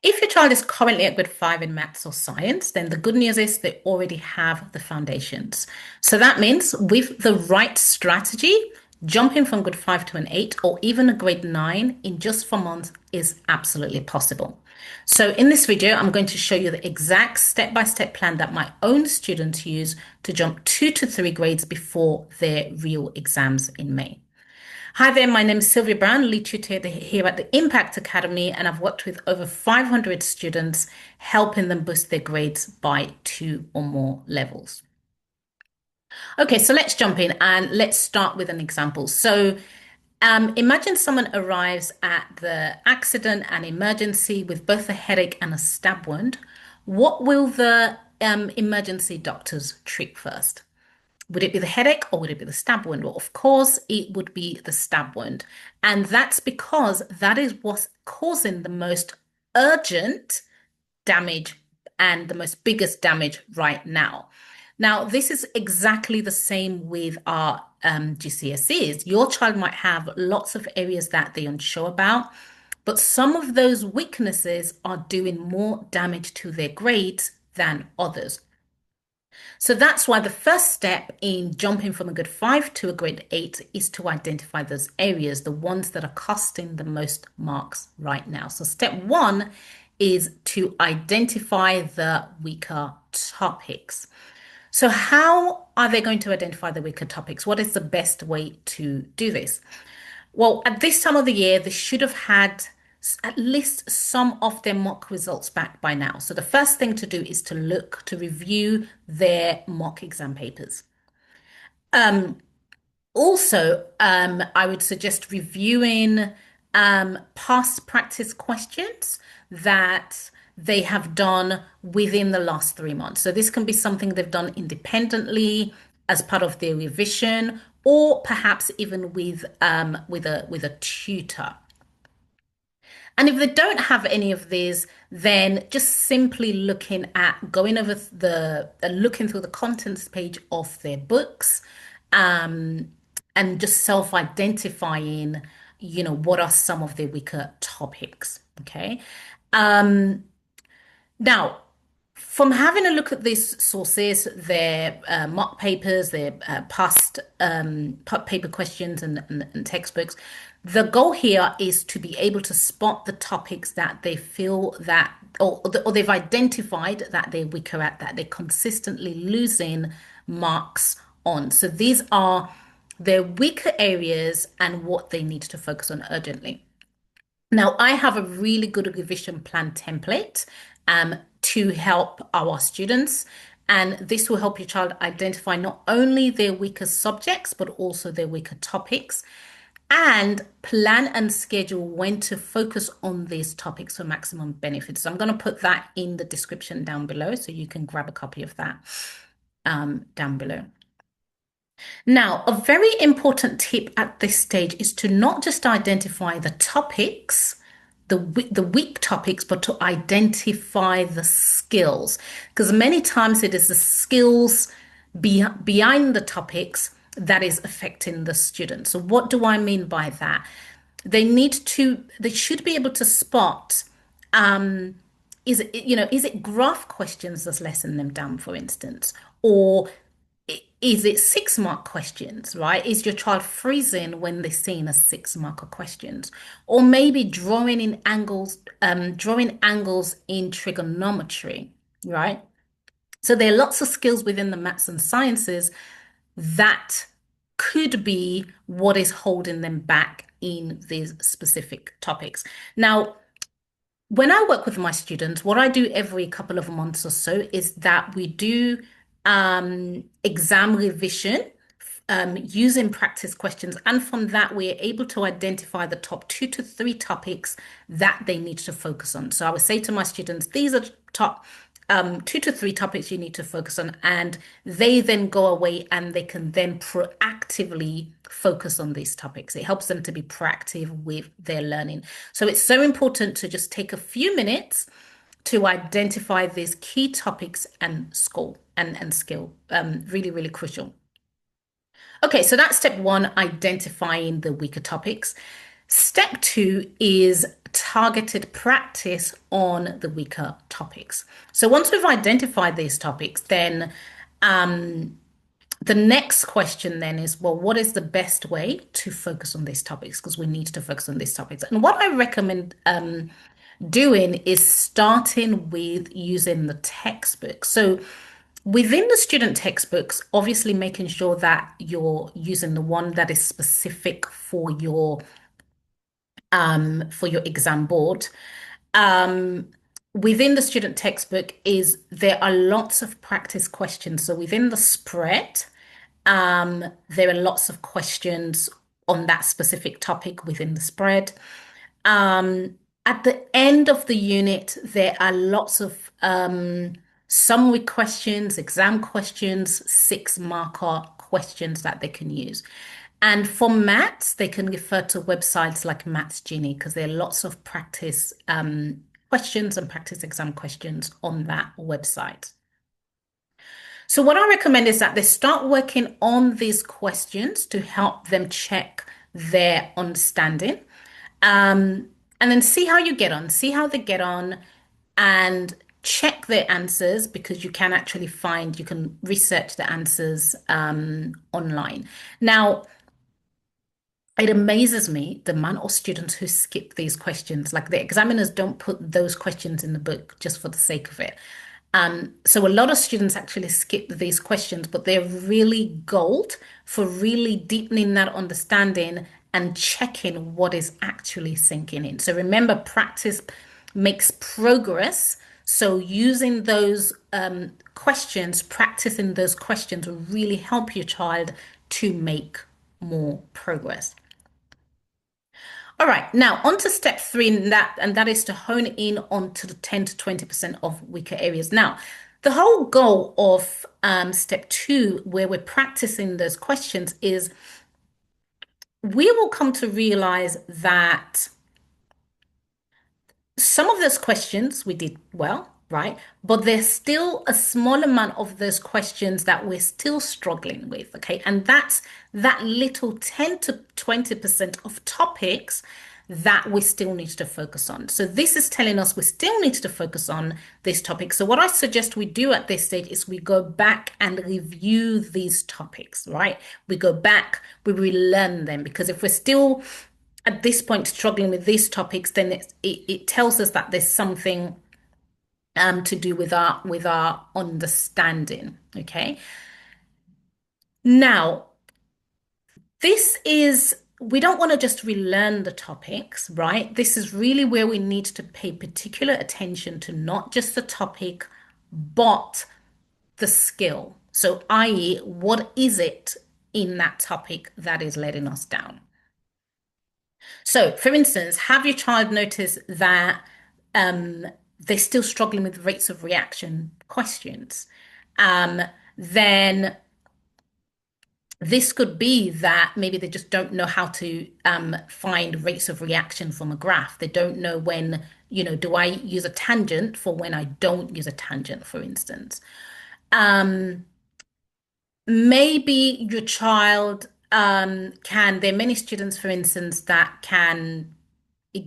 If your child is currently at grade 5 in maths or science, then the good news is they already have the foundations. So that means with the right strategy, jumping from grade 5 to an 8 or even a grade 9 in just 4 months is absolutely possible. So in this video, I'm going to show you the exact step-by-step plan that my own students use to jump 2 to 3 grades before their real exams in May. Hi there, my name is Sylvia Browne, lead tutor here at the Impact Academy, and I've worked with over 500 students, helping them boost their grades by 2 or more levels. Okay, so let's jump in and let's start with an example. So imagine someone arrives at the accident and emergency with both a headache and a stab wound. What will the emergency doctors treat first? Would it be the headache or would it be the stab wound? Well, of course, it would be the stab wound. And that's because that is what's causing the most urgent damage and the most biggest damage right now. Now, this is exactly the same with our GCSEs. Your child might have lots of areas that they're unsure about, but some of those weaknesses are doing more damage to their grades than others. So that's why the first step in jumping from a grade 5 to a grade 8 is to identify those areas, the ones that are costing the most marks right now. So step 1 is to identify the weaker topics. So how are they going to identify the weaker topics? What is the best way to do this? Well, at this time of the year, they should have had at least some of their mock results back by now. So the first thing to do is to review their mock exam papers. Also, I would suggest reviewing past practice questions that they have done within the last 3 months. So this can be something they've done independently as part of their revision, or perhaps even with a tutor. And if they don't have any of these, then just simply looking through the contents page of their books, and just self-identifying, what are some of their weaker topics. Okay. Now, from having a look at these sources, their mock papers, their past paper questions and textbooks, the goal here is to be able to spot the topics that they feel that, or they've identified that they're weaker at, that they're consistently losing marks on. So these are their weaker areas and what they need to focus on urgently. Now, I have a really good revision plan template to help our students. And this will help your child identify not only their weaker subjects, but also their weaker topics, and plan and schedule when to focus on these topics for maximum benefit. So I'm going to put that in the description down below, so you can grab a copy of that down below. Now, a very important tip at this stage is to not just identify the topics, the weak topics, but to identify the skills. Because many times it is the skills behind the topics that is affecting the student. So what do I mean by that? They should be able to spot, is it graph questions that's letting them down, for instance, or is it 6-mark questions, right? Is your child freezing when they're seeing a 6-marker questions? Or maybe drawing angles in trigonometry, right? So there are lots of skills within the maths and sciences that could be what is holding them back in these specific topics. Now, when I work with my students, what I do every couple of months or so is that we do exam revision using practice questions. And from that, we're able to identify the top 2 to 3 topics that they need to focus on. So I would say to my students, these are top 2 to 3 topics you need to focus on, and they then go away and they can then proactively focus on these topics. It helps them to be proactive with their learning. So it's so important to just take a few minutes to identify these key topics and skill. Really, really crucial. Okay, so that's step 1, identifying the weaker topics. Step 2 is targeted practice on the weaker topics. So once we've identified these topics, then the next question then is, well, what is the best way to focus on these topics? Because we need to focus on these topics. And what I recommend doing is starting with using the textbook. So within the student textbooks, obviously making sure that you're using the one that is specific for your exam board. Um, Within the student textbook is there are lots of practice questions. So within the spread, there are lots of questions on that specific topic within the spread. At the end of the unit, there are lots of summary questions, exam questions, 6 marker questions that they can use. And for maths, they can refer to websites like Maths Genie because there are lots of practice questions and practice exam questions on that website. So what I recommend is that they start working on these questions to help them check their understanding. And then see how you get on, see how they get on, and check their answers because you can actually find, you can research the answers online. Now, it amazes me the amount of students who skip these questions. Like the examiners don't put those questions in the book just for the sake of it. So a lot of students actually skip these questions, but they're really gold for really deepening that understanding and checking what is actually sinking in. So remember, practice makes progress. So using those questions, practicing those questions will really help your child to make more progress. All right, now on to step 3, and that is to hone in onto the 10 to 20% of weaker areas. Now, the whole goal of step 2, where we're practicing those questions, is we will come to realize that some of those questions we did well, right? But there's still a small amount of those questions that we're still struggling with, okay? And that's that little 10 to 20% of topics that we still need to focus on. So this is telling us we still need to focus on this topic. So what I suggest we do at this stage is we go back and review these topics, right? We go back, we relearn them, because if we're still at this point struggling with these topics, then it tells us that there's something to do with our understanding. Okay. Now, we don't want to just relearn the topics, right? This is really where we need to pay particular attention to not just the topic, but the skill. So, i.e., what is it in that topic that is letting us down? So, for instance, have your child noticed that um, they're still struggling with rates of reaction questions? Then this could be that maybe they just don't know how to find rates of reaction from a graph. They don't know when, do I use a tangent for when I don't use a tangent, for instance. Maybe your child there are many students, for instance, that can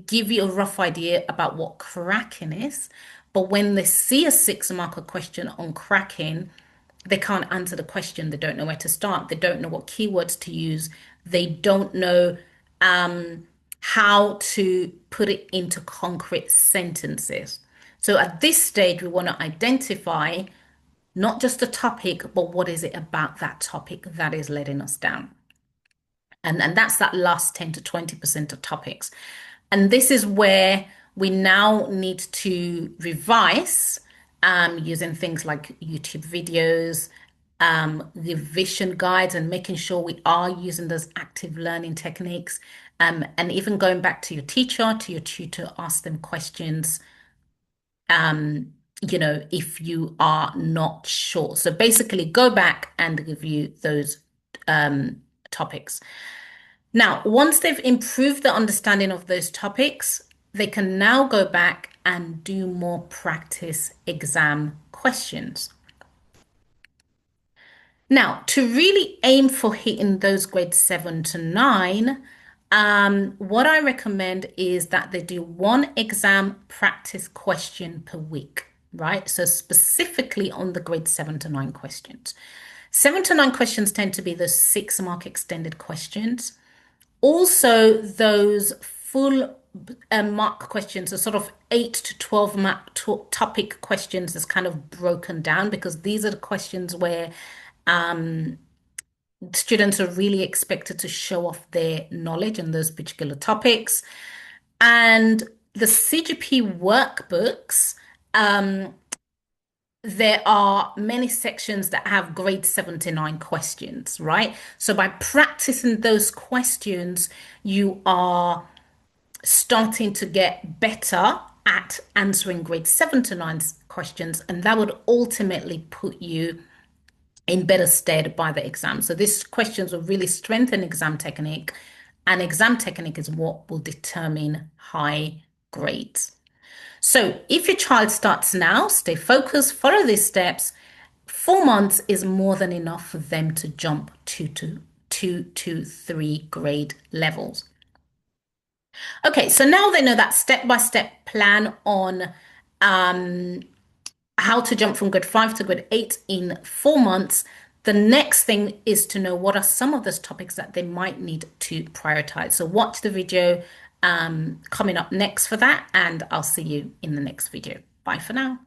give you a rough idea about what cracking is, but when they see a 6 marker question on cracking, they can't answer the question. They don't know where to start. They don't know what keywords to use. They don't know how to put it into concrete sentences. So at this stage, we want to identify not just the topic, but what is it about that topic that is letting us down. And that's that last 10 to 20% of topics. And this is where we now need to revise using things like YouTube videos, revision guides, and making sure we are using those active learning techniques. And even going back to your teacher, to your tutor, ask them questions, if you are not sure. So basically, go back and review those topics. Now, once they've improved the understanding of those topics, they can now go back and do more practice exam questions. Now, to really aim for hitting those grades 7 to 9, What I recommend is that they do one exam practice question per week, right? So specifically on the grade 7 to 9 questions. 7 to 9 questions tend to be the 6 mark extended questions. Also, those full mark questions are sort of 8 to 12 mark topic questions is kind of broken down because these are the questions where students are really expected to show off their knowledge on those particular topics. And the CGP workbooks, um, there are many sections that have grade 7 to 9 questions, right? So by practicing those questions, you are starting to get better at answering grade 7 to 9 questions, and that would ultimately put you in better stead by the exam. So these questions will really strengthen exam technique, and exam technique is what will determine high grades. So if your child starts now, stay focused, follow these steps. 4 months is more than enough for them to jump to 2 to 3 grade levels. Okay, so now they know that step-by-step plan on um, how to jump from grade 5 to grade 8 in 4 months. The next thing is to know what are some of those topics that they might need to prioritize. So watch the video coming up next for that, and I'll see you in the next video. Bye for now.